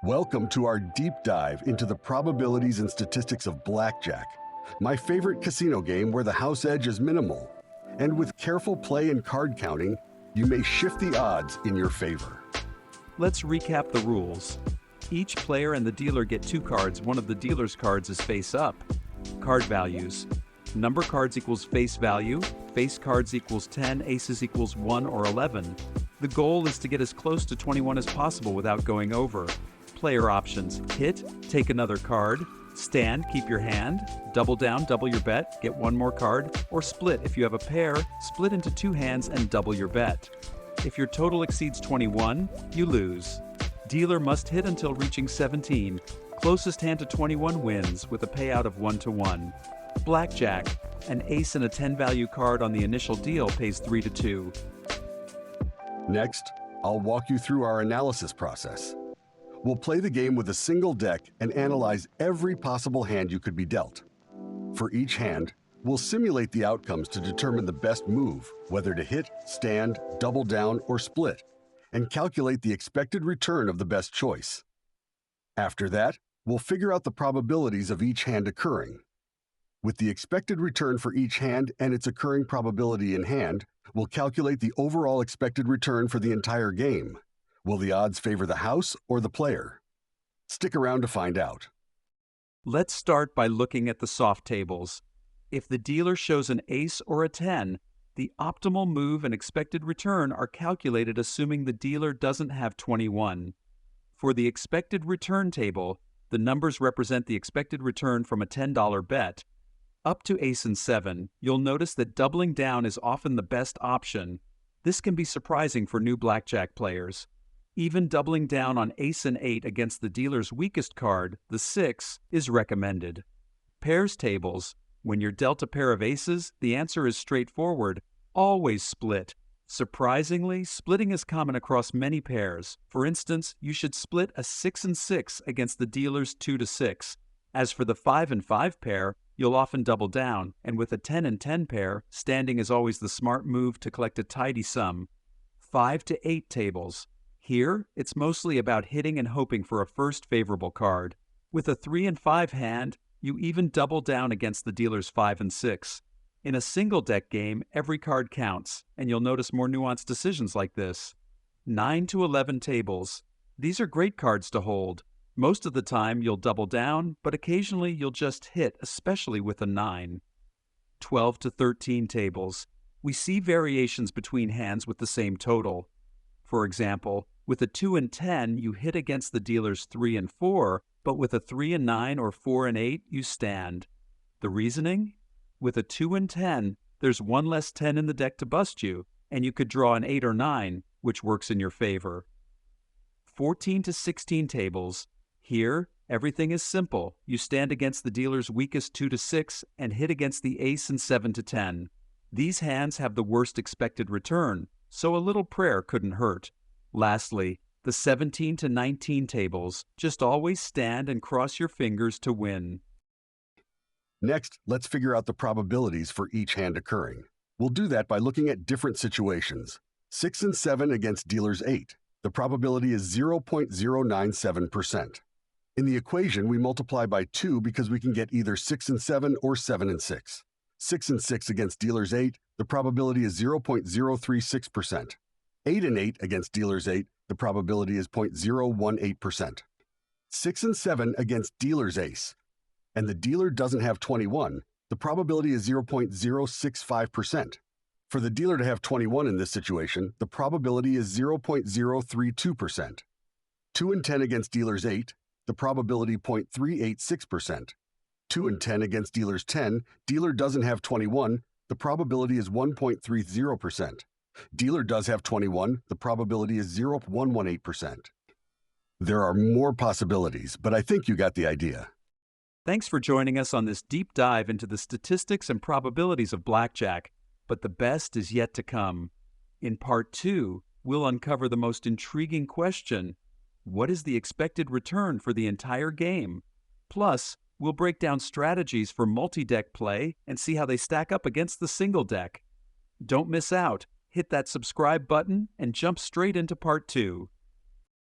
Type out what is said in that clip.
Welcome to our deep dive into the probabilities and statistics of Blackjack, my favorite casino game where the house edge is minimal. And with careful play and card counting, you may shift the odds in your favor. Let's recap the rules. Each player and the dealer get two cards. One of the dealer's cards is face up. Card values. Number cards equals face value. Face cards equals 10. Aces equals 1 or 11. The goal is to get as close to 21 as possible without going over. Player options: hit, take another card, stand, keep your hand, double down, double your bet, get one more card, or split. If you have a pair, split into two hands and double your bet. If your total exceeds 21, you lose. Dealer must hit until reaching 17. Closest hand to 21 wins with a payout of 1-1. Blackjack. An ace and a 10 value card on the initial deal pays 3-2. Next, I'll walk you through our analysis process. We'll play the game with a single deck and analyze every possible hand you could be dealt. For each hand, we'll simulate the outcomes to determine the best move, whether to hit, stand, double down, or split, and calculate the expected return of the best choice. After that, we'll figure out the probabilities of each hand occurring. With the expected return for each hand and its occurring probability in hand, we'll calculate the overall expected return for the entire game. Will the odds favor the house or the player? Stick around to find out. Let's start by looking at the soft tables. If the dealer shows an ace or a 10, the optimal move and expected return are calculated assuming the dealer doesn't have 21. For the expected return table, the numbers represent the expected return from a $10 bet. Up to ace and 7, you'll notice that doubling down is often the best option. This can be surprising for new blackjack players. Even doubling down on ace and 8 against the dealer's weakest card, the 6, is recommended. Pairs tables. When you're dealt a pair of aces, the answer is straightforward: always split. Surprisingly, splitting is common across many pairs. For instance, you should split a 6 and 6 against the dealer's 2-6. As for the 5 and 5 pair, you'll often double down, and with a 10 and 10 pair, standing is always the smart move to collect a tidy sum. 5 to 8 tables. Here, it's mostly about hitting and hoping for a first favorable card. With a 3 and 5 hand, you even double down against the dealer's 5 and 6. In a single deck game, every card counts, and you'll notice more nuanced decisions like this. 9 to 11 tables. These are great cards to hold. Most of the time, you'll double down, but occasionally you'll just hit, especially with a 9. 12 to 13 tables. We see variations between hands with the same total. For example, with a 2 and 10, you hit against the dealer's 3 and 4, but with a 3 and 9 or 4 and 8, you stand. The reasoning? With a 2 and 10, there's one less 10 in the deck to bust you, and you could draw an 8 or 9, which works in your favor. 14 to 16 tables. Here, everything is simple. You stand against the dealer's weakest 2-6 and hit against the ace and 7 to 10. These hands have the worst expected return, so a little prayer couldn't hurt. Lastly, the 17 to 19 tables. Just always stand and cross your fingers to win. Next, let's figure out the probabilities for each hand occurring. We'll do that by looking at different situations. 6 and 7 against dealer's 8. The probability is 0.097%. In the equation, we multiply by 2 because we can get either 6 and 7 or 7 and 6. 6 and 6 against dealer's 8, the probability is 0.036%. 8 and 8 against dealer's 8, the probability is 0.018%. 6 and 7 against dealer's ace, and the dealer doesn't have 21, the probability is 0.065%. For the dealer to have 21 in this situation, the probability is 0.032%. 2 and 10 against dealer's 8, the probability 0.386%. 2 and 10 against dealer's 10, dealer doesn't have 21, the probability is 1.30%. Dealer does have 21, the probability is 0.118%. There are more possibilities, but I think you got the idea. Thanks for joining us on this deep dive into the statistics and probabilities of blackjack, but the best is yet to come. In Part 2, we'll uncover the most intriguing question: what is the expected return for the entire game? Plus, we'll break down strategies for multi-deck play and see how they stack up against the single deck. Don't miss out. Hit that subscribe button and jump straight into Part 2.